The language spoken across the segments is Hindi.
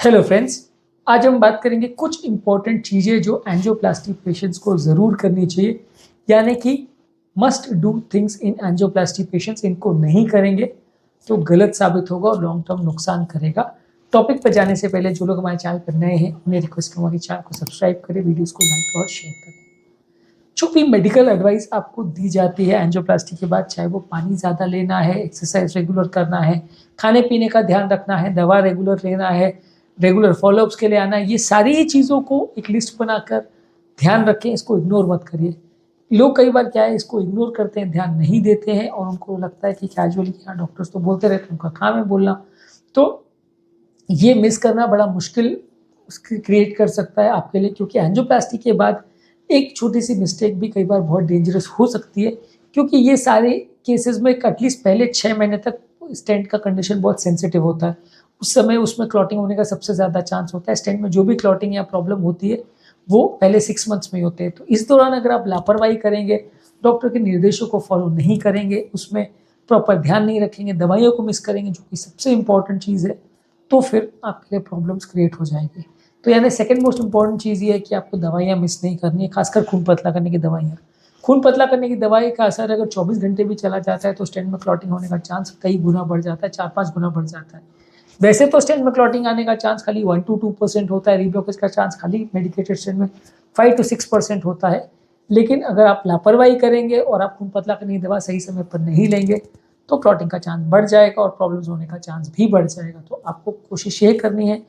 हेलो फ्रेंड्स, आज हम बात करेंगे कुछ इंपॉर्टेंट चीज़ें जो एंजियोप्लास्टी पेशेंट्स को ज़रूर करनी चाहिए, यानी कि must do things in angioplasty patients. इनको नहीं करेंगे तो गलत साबित होगा और लॉन्ग टर्म नुकसान करेगा। टॉपिक पर जाने से पहले जो लोग हमारे चैनल पर नए हैं उन्हें रिक्वेस्ट करूँगा कि चैनल को सब्सक्राइब करें, वीडियोज़ को लाइक और शेयर करें। जो भी मेडिकल एडवाइस आपको दी जाती है एंजियोप्लास्टी के बाद, चाहे वो पानी ज़्यादा लेना है, एक्सरसाइज रेगुलर करना है, खाने पीने का ध्यान रखना है, दवा रेगुलर लेना है, रेगुलर फॉलोअप्स के लिए आना है, ये सारी चीज़ों को एक लिस्ट बनाकर ध्यान रखें। इसको इग्नोर मत करिए। लोग कई बार क्या है, इसको इग्नोर करते हैं, ध्यान नहीं देते हैं और उनको लगता है कि कैजुअली हाँ डॉक्टर्स तो बोलते रहते हैं, उनका काम है बोलना। तो ये मिस करना बड़ा मुश्किल क्रिएट कर सकता है आपके लिए, क्योंकि एंजियोप्लास्टी के बाद एक छोटी सी मिस्टेक भी कई बार बहुत डेंजरस हो सकती है, क्योंकि ये सारे केसेस में एटलीस्ट पहले 6 महीने तक स्टेंट का कंडीशन बहुत सेंसिटिव होता है। उस समय उसमें क्लॉटिंग होने का सबसे ज़्यादा चांस होता है। स्टेंट में जो भी क्लॉटिंग या प्रॉब्लम होती है वो पहले 6 मंथ्स में होते हैं। तो इस दौरान अगर आप लापरवाही करेंगे, डॉक्टर के निर्देशों को फॉलो नहीं करेंगे, उसमें प्रॉपर ध्यान नहीं रखेंगे, दवाइयों को मिस करेंगे जो कि सबसे इंपॉर्टेंट चीज़ है, तो फिर आपके लिए प्रॉब्लम्स क्रिएट हो जाएगी। तो यानी सेकंड मोस्ट इंपॉर्टेंट चीज़ ये है कि आपको दवाइयाँ मिस नहीं करनी है, खासकर खून पतला करने की दवाइयाँ। खून पतला करने की दवाई का असर अगर 24 घंटे भी चला जाता है तो स्टेंट में क्लॉटिंग होने का चांस कई गुना बढ़ जाता है, 4-5 गुना बढ़ जाता है। वैसे तो स्टेंट में क्लॉटिंग आने का चांस खाली 1 to 2% होता है, रीब्लॉकेज का चांस खाली मेडिकेटेड स्टेंट में 5 to 6% होता है। लेकिन अगर आप लापरवाही करेंगे और आप खून पतला करने की दवा सही समय पर नहीं लेंगे तो क्लॉटिंग का चांस बढ़ जाएगा और प्रॉब्लम्स होने का चांस भी बढ़ जाएगा। तो आपको कोशिश ये करनी है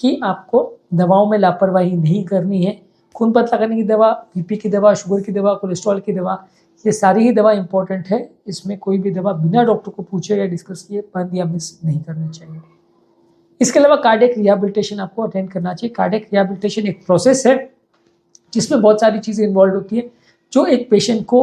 कि आपको दवाओं में लापरवाही नहीं करनी है। खून पतला करने की दवा, बीपी की दवा, शुगर की दवा, कोलेस्ट्रॉल की दवा, ये सारी ही दवा इंपॉर्टेंट है। इसमें कोई भी दवा बिना डॉक्टर को पूछे या डिस्कस किए बंद या मिस नहीं करनी चाहिए। इसके अलावा कार्डियक रिहैबिलिटेशन आपको अटेंड करना चाहिए। कार्डियक रिहैबिलिटेशन एक प्रोसेस है जिसमें बहुत सारी चीज़ें इन्वॉल्व होती है, जो एक पेशेंट को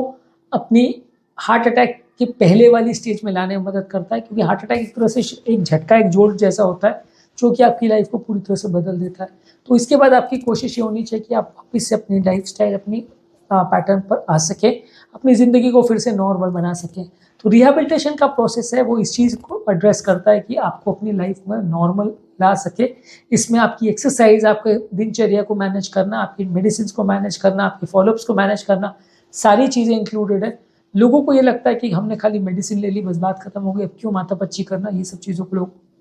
अपनी हार्ट अटैक के पहले वाली स्टेज में लाने में मदद करता है, क्योंकि हार्ट अटैक एक तरह से एक झटका, एक जोल्ट जैसा होता है जो कि आपकी लाइफ को पूरी तरह से बदल देता है। तो इसके बाद आपकी कोशिश ये होनी चाहिए कि आप वापस से अपनी लाइफस्टाइल, अपनी पैटर्न पर आ सकें, अपनी ज़िंदगी को फिर से नॉर्मल बना सकें। तो रिहैबिलिटेशन का प्रोसेस है वो इस चीज़ को एड्रेस करता है कि आपको अपनी लाइफ में नॉर्मल ला सके। इसमें आपकी एक्सरसाइज, आपके दिनचर्या को मैनेज करना, आपकी मेडिसिन को मैनेज करना, आपके फॉलोअप्स को मैनेज करना, सारी चीज़ें इंक्लूडेड है। लोगों को ये लगता है कि हमने खाली मेडिसिन ले ली, बस बात खत्म हो गई, अब क्यों माथापच्ची करना, ये सब चीज़ों को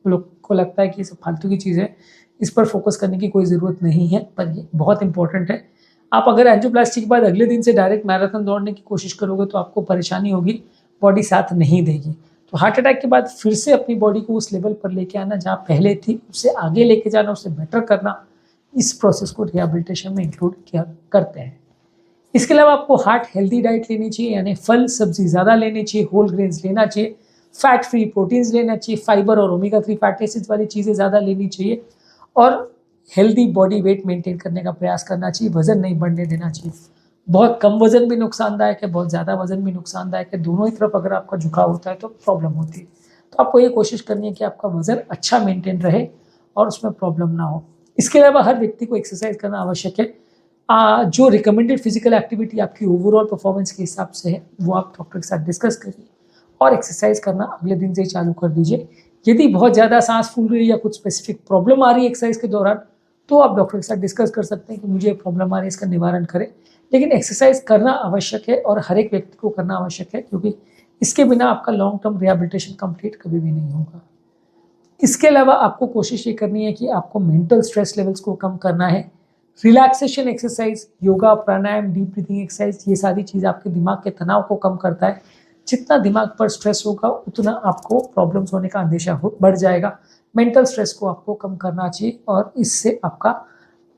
लोग को लगता है कि ये सब फालतू की चीज़ है, इस पर फोकस करने की कोई ज़रूरत नहीं है, पर ये बहुत इंपॉर्टेंट है। आप अगर एंजियोप्लास्टी के बाद अगले दिन से डायरेक्ट मैराथन दौड़ने की कोशिश करोगे तो आपको परेशानी होगी, बॉडी साथ नहीं देगी। तो हार्ट अटैक के बाद फिर से अपनी बॉडी को उस लेवल पर लेके आना जहाँ पहले थी, उससे आगे लेके जाना, उससे बेटर करना, इस प्रोसेस को रिहैबिलिटेशन में इंक्लूड किया करते हैं। इसके अलावा आपको हार्ट हेल्दी डाइट लेनी चाहिए, यानी फल सब्जी ज़्यादा लेनी चाहिए, होल ग्रेन्स लेना चाहिए, फैट फ्री प्रोटीन्स लेना चाहिए, फाइबर और ओमेगा 3 फैटी एसिड्स वाली चीज़ें ज़्यादा लेनी चाहिए और हेल्दी बॉडी वेट मेंटेन करने का प्रयास करना चाहिए। वज़न नहीं बढ़ने देना चाहिए। बहुत कम वज़न भी नुकसानदायक है, बहुत ज़्यादा वज़न भी नुकसानदायक है। दोनों ही तरफ अगर आपका झुकाव होता है तो प्रॉब्लम होती है। तो आपको ये कोशिश करनी है कि आपका वज़न अच्छा मेंटेन रहे और उसमें प्रॉब्लम ना हो। इसके अलावा हर व्यक्ति को एक्सरसाइज करना आवश्यक है। जो रिकमेंडेड फिजिकल एक्टिविटी आपकी ओवरऑल परफॉर्मेंस के हिसाब से है वो आप डॉक्टर के साथ डिस्कस करिए और एक्सरसाइज करना अगले दिन से ही चालू कर दीजिए। यदि बहुत ज़्यादा सांस फूल रही है या कुछ स्पेसिफिक प्रॉब्लम आ रही है एक्सरसाइज के दौरान, तो आप डॉक्टर के साथ डिस्कस कर सकते हैं कि मुझे प्रॉब्लम आ रही है, इसका निवारण करें। लेकिन एक्सरसाइज करना आवश्यक है और हर एक व्यक्ति को करना आवश्यक है, क्योंकि इसके बिना आपका लॉन्ग टर्म रिहैबिलिटेशन कंप्लीट कभी भी नहीं होगा। इसके अलावा आपको कोशिश ये करनी है कि आपको मेंटल स्ट्रेस लेवल्स को कम करना है। रिलैक्सेशन एक्सरसाइज, योगा, प्राणायाम, डीप ब्रीथिंग एक्सरसाइज, ये सारी चीज़ आपके दिमाग के तनाव को कम करता है। जितना दिमाग पर स्ट्रेस होगा उतना आपको प्रॉब्लम्स होने का अंदेशा बढ़ जाएगा। मेंटल स्ट्रेस को आपको कम करना चाहिए और इससे आपका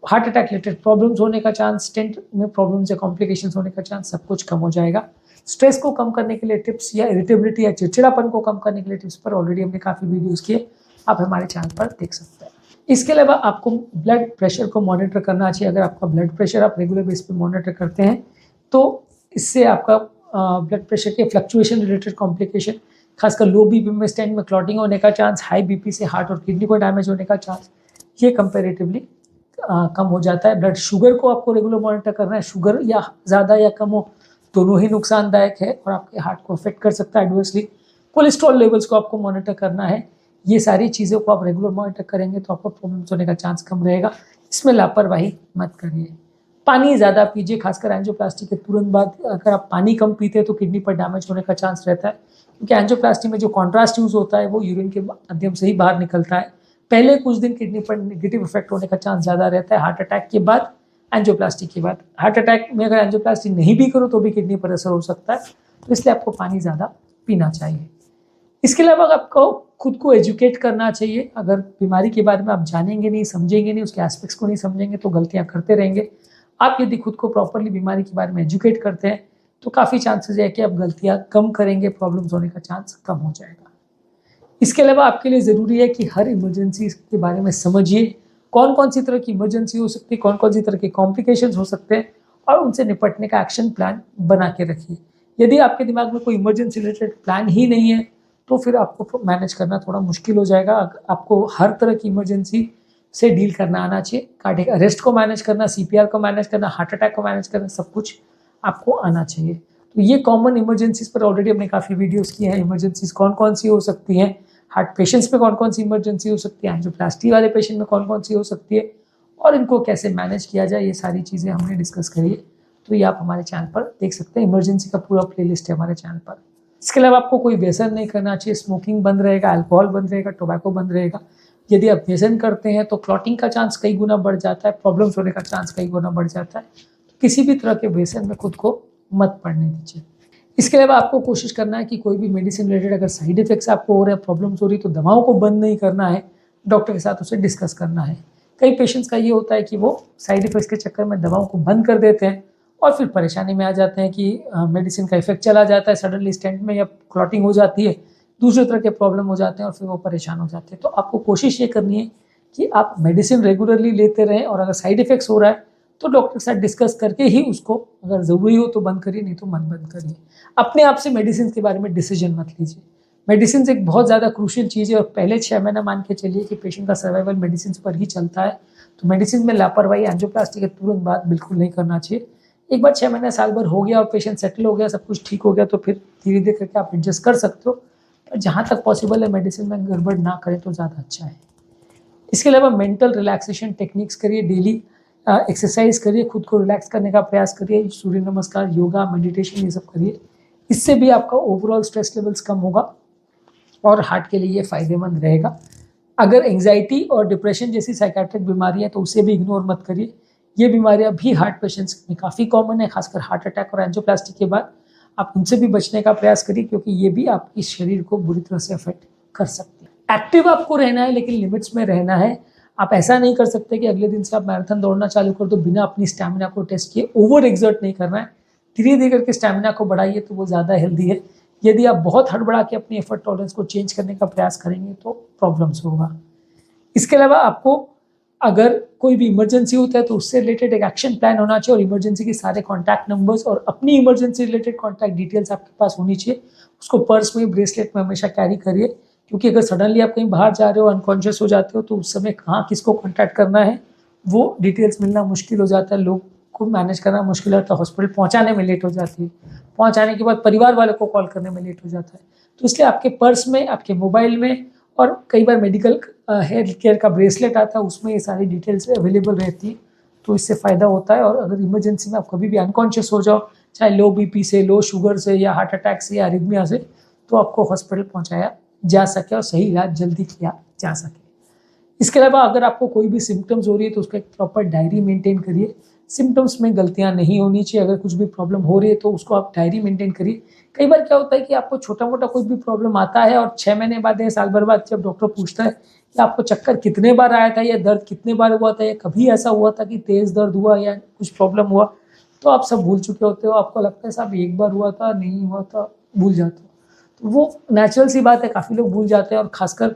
हार्ट अटैक रिलेटेड प्रॉब्लम्स होने का चांस, स्टेंट में प्रॉब्लम्स या कॉम्प्लिकेशंस होने का चांस, सब कुछ कम हो जाएगा। स्ट्रेस को कम करने के लिए टिप्स या इरिटेबिलिटी या चिड़चिड़ापन को कम करने के लिए टिप्स पर ऑलरेडी हमने काफ़ी वीडियोज़ किए, आप हमारे चैनल पर देख सकते हैं। इसके अलावा आपको ब्लड प्रेशर को मॉनिटर करना चाहिए। अगर आपका ब्लड प्रेशर आप रेगुलर बेस पे मॉनिटर करते हैं तो इससे आपका ब्लड प्रेशर के फ्लक्चुएशन रिलेटेड कॉम्प्लिकेशन, खासकर लो बीपी में स्टेंट में क्लॉटिंग होने का चांस, हाई बीपी से हार्ट और किडनी को डैमेज होने का चांस, ये कंपेरेटिवली कम हो जाता है। ब्लड शुगर को आपको रेगुलर मॉनिटर करना है। शुगर या ज़्यादा या कम हो, दोनों ही नुकसानदायक है और आपके हार्ट को अफेक्ट कर सकता है एडवर्सली। कोलेस्ट्रॉल लेवल्स को आपको मॉनिटर करना है। ये सारी चीज़ों को आप रेगुलर मॉनिटर करेंगे तो आपको प्रॉब्लम्स होने का चांस कम रहेगा। इसमें लापरवाही मत करिए। पानी ज़्यादा पीजिए, खासकर एंजियोप्लास्टी के तुरंत बाद अगर आप पानी कम पीते हैं तो किडनी पर डैमेज होने का चांस रहता है, क्योंकि एंजियोप्लास्टी में जो कॉन्ट्रास्ट यूज़ होता है वो यूरिन के माध्यम से ही बाहर निकलता है। पहले कुछ दिन किडनी पर नेगेटिव इफेक्ट होने का चांस ज़्यादा रहता है हार्ट अटैक के बाद, एंजियोप्लास्टी के बाद। हार्ट अटैक में अगर एंजियोप्लास्टी नहीं भी करो तो भी किडनी पर असर हो सकता है, तो इसलिए आपको पानी ज़्यादा पीना चाहिए। इसके अलावा आपको खुद को एजुकेट करना चाहिए। अगर बीमारी के बारे में आप जानेंगे नहीं, समझेंगे नहीं, उसके एस्पेक्ट्स को नहीं समझेंगे तो गलतियां करते रहेंगे। आप यदि खुद को प्रॉपरली बीमारी के बारे में एजुकेट करते हैं तो काफ़ी चांसेस है कि आप गलतियां कम करेंगे, प्रॉब्लम्स होने का चांस कम हो जाएगा। इसके अलावा आपके लिए ज़रूरी है कि हर इमरजेंसी के बारे में समझिए, कौन कौन सी तरह की इमरजेंसी हो सकती है, कौन कौन सी तरह के कॉम्प्लिकेशंस हो सकते हैं, और उनसे निपटने का एक्शन प्लान बना के रखिए। यदि आपके दिमाग में कोई इमरजेंसी रिलेटेड प्लान ही नहीं है तो फिर आपको मैनेज करना थोड़ा मुश्किल हो जाएगा। आपको हर तरह की इमरजेंसी से डील करना आना चाहिए। कार्डियक अरेस्ट को मैनेज करना, सीपीआर को मैनेज करना, हार्ट अटैक को मैनेज करना, सब कुछ आपको आना चाहिए। तो ये कॉमन इमरजेंसीज पर ऑलरेडी हमने काफ़ी वीडियोस किए हैं। इमरजेंसीज कौन कौन सी हो सकती हैं, हार्ट पेशेंट्स में कौन कौन सी इमरजेंसी हो सकती है, एंजियोप्लास्टी वाले पेशेंट में कौन कौन सी हो सकती है, और इनको कैसे मैनेज किया जाए, ये सारी चीज़ें हमने डिस्कस करी है। तो ये आप हमारे चैनल पर देख सकते हैं। इमरजेंसी का पूरा प्लेलिस्ट है हमारे चैनल पर। इसके अलावा आपको कोई व्यसन नहीं करना चाहिए। स्मोकिंग बंद रहेगा, अल्कोहल बंद रहेगा, टोबैको बंद रहेगा। यदि आप व्यसन करते हैं तो क्लॉटिंग का चांस कई गुना बढ़ जाता है, प्रॉब्लम्स होने का चांस कई गुना बढ़ जाता है। तो किसी भी तरह के व्यसन में खुद को मत पड़ने दीजिए। इसके अलावा आपको कोशिश करना है कि कोई भी मेडिसिन रिलेटेड अगर साइड इफेक्ट्स आपको हो रहे हैं, प्रॉब्लम्स हो रही है, तो दवाओं को बंद नहीं करना है, डॉक्टर के साथ उसे डिस्कस करना है। कई पेशेंट्स का ये होता है कि वो साइड इफेक्ट्स के चक्कर में दवाओं को बंद कर देते हैं और फिर परेशानी में आ जाते हैं कि मेडिसिन का इफेक्ट चला जाता है, सडनली स्टेंट में या क्लॉटिंग हो जाती है, दूसरे तरह के प्रॉब्लम हो जाते हैं और फिर वो परेशान हो जाते हैं। तो आपको कोशिश ये करनी है कि आप मेडिसिन रेगुलरली लेते रहें, और अगर साइड इफेक्ट्स हो रहा है तो डॉक्टर के साथ डिस्कस करके ही उसको, अगर ज़रूरी हो तो बंद करिए, नहीं तो मत बंद करिए। अपने आप से मेडिसिन के बारे में डिसीजन मत लीजिए। मेडिसिन एक बहुत ज़्यादा क्रूशियल चीज़ है, और पहले 6 महीना मान के चलिए कि पेशेंट का सर्वाइवल मेडिसिन पर ही चलता है। तो मेडिसिन में लापरवाही एंजियोप्लास्टी के तुरंत बाद बिल्कुल नहीं करना चाहिए। एक बार 6 महीने साल भर हो गया और पेशेंट सेटल हो गया, सब कुछ ठीक हो गया, तो फिर धीरे धीरे करके आप एडजस्ट कर सकते हो। पर जहाँ तक पॉसिबल है मेडिसिन में गड़बड़ ना करें तो ज़्यादा अच्छा है। इसके अलावा मेंटल रिलैक्सेशन टेक्निक्स करिए, डेली एक्सरसाइज करिए, खुद को रिलैक्स करने का प्रयास करिए, सूर्य नमस्कार, योगा, मेडिटेशन, ये सब करिए। इससे भी आपका ओवरऑल स्ट्रेस लेवल्स कम होगा और हार्ट के लिए ये फ़ायदेमंद रहेगा। अगर एंग्जाइटी और डिप्रेशन जैसी साइकेट्रिक बीमारी है तो उसे भी इग्नोर मत करिए। ये बीमारियां भी हार्ट पेशेंट्स में काफ़ी कॉमन है, खासकर हार्ट अटैक और एंजियोप्लास्टी के बाद। आप उनसे भी बचने का प्रयास करिए, क्योंकि ये भी आपके शरीर को बुरी तरह से अफेक्ट कर सकते हैं। एक्टिव आपको रहना है, लेकिन लिमिट्स में रहना है। आप ऐसा नहीं कर सकते कि अगले दिन से आप मैराथन दौड़ना चालू कर दो बिना अपनी स्टैमिना को टेस्ट किए। ओवर एग्जर्ट नहीं करना है, धीरे धीरे करके स्टैमिना को बढ़ाइए, तो वो ज़्यादा हेल्दी है। यदि आप बहुत हड़बड़ा के अपनी एफर्ट टॉलरेंस को चेंज करने का प्रयास करेंगे तो प्रॉब्लम्स होगा। इसके अलावा आपको अगर कोई भी इमरजेंसी होता है तो उससे रिलेटेड एक एक्शन प्लान होना चाहिए, और इमरजेंसी के सारे कॉन्टैक्ट नंबर्स और अपनी इमरजेंसी रिलेटेड कॉन्टैक्ट डिटेल्स आपके पास होनी चाहिए। उसको पर्स में, ब्रेसलेट में हमेशा कैरी करिए, क्योंकि अगर सडनली आप कहीं बाहर जा रहे हो, अनकॉन्शियस हो जाते हो, तो उस समय कहाँ किसको कॉन्टैक्ट करना है वो डिटेल्स मिलना मुश्किल हो जाता है, लोग को मैनेज करना मुश्किल होता है, हॉस्पिटल पहुँचाने में लेट हो जाती है, पहुँचाने के बाद परिवार वालों को कॉल करने में लेट हो जाता है। तो इसलिए आपके पर्स में, आपके मोबाइल में, और कई बार मेडिकल हेल्थ केयर का ब्रेसलेट आता है, उसमें ये सारी डिटेल्स अवेलेबल रहती है, तो इससे फ़ायदा होता है। और अगर इमरजेंसी में आप कभी भी अनकॉन्शियस हो जाओ, चाहे लो बीपी से, लो शुगर से, या हार्ट अटैक से, या अरिथमिया से, तो आपको हॉस्पिटल पहुंचाया जा सके और सही इलाज जल्दी किया जा सके। इसके अलावा अगर आपको कोई भी सिम्टम्स हो रही है तो उसका एक प्रॉपर डायरी मेंटेन करिए। सिम्टम्स में गलतियां नहीं होनी चाहिए। अगर कुछ भी प्रॉब्लम हो रही है तो उसको आप डायरी मेंटेन करिए। कई बार क्या होता है कि आपको छोटा मोटा कोई भी प्रॉब्लम आता है और 6 महीने बाद या साल भर बाद जब डॉक्टर पूछता है कि आपको चक्कर कितने बार आया था, या दर्द कितने बार हुआ था, या कभी ऐसा हुआ था कि तेज़ दर्द हुआ या कुछ प्रॉब्लम हुआ, तो आप सब भूल चुके होते हो। आपको लगता है साहब एक बार हुआ था, नहीं हुआ था, भूल जाते हो। तो वो नेचुरल सी बात है, काफ़ी लोग भूल जाते हैं, और खासकर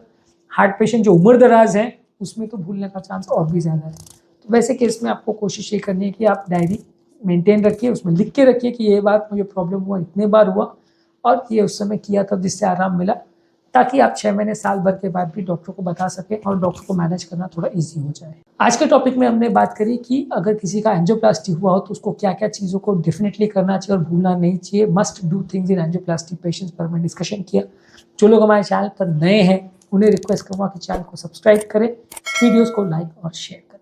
हार्ट पेशेंट जो उम्र दराज हैं उसमें तो भूलने का चांस और भी ज़्यादा है। तो वैसे केस में आपको कोशिश ये करनी है कि आप डायरी मेंटेन रखिए, उसमें लिख के रखिए कि ये बात मुझे प्रॉब्लम हुआ, इतने बार हुआ, और ये उस समय किया था जिससे आराम मिला, ताकि आप 6 महीने साल भर के बाद भी डॉक्टर को बता सकें और डॉक्टर को मैनेज करना थोड़ा ईजी हो जाए। आज के टॉपिक में हमने बात करी कि अगर किसी का एंजियोप्लास्टी हुआ हो तो उसको क्या क्या चीज़ों को डेफिनेटली करना चाहिए और भूलना नहीं चाहिए। Must do things in angioplasty patients पर हमने डिस्कशन किया। जो लोग हमारे चैनल पर नए हैं उन्हें रिक्वेस्ट करूँगा कि चैनल को सब्सक्राइब करें, वीडियोस को लाइक और शेयर करें।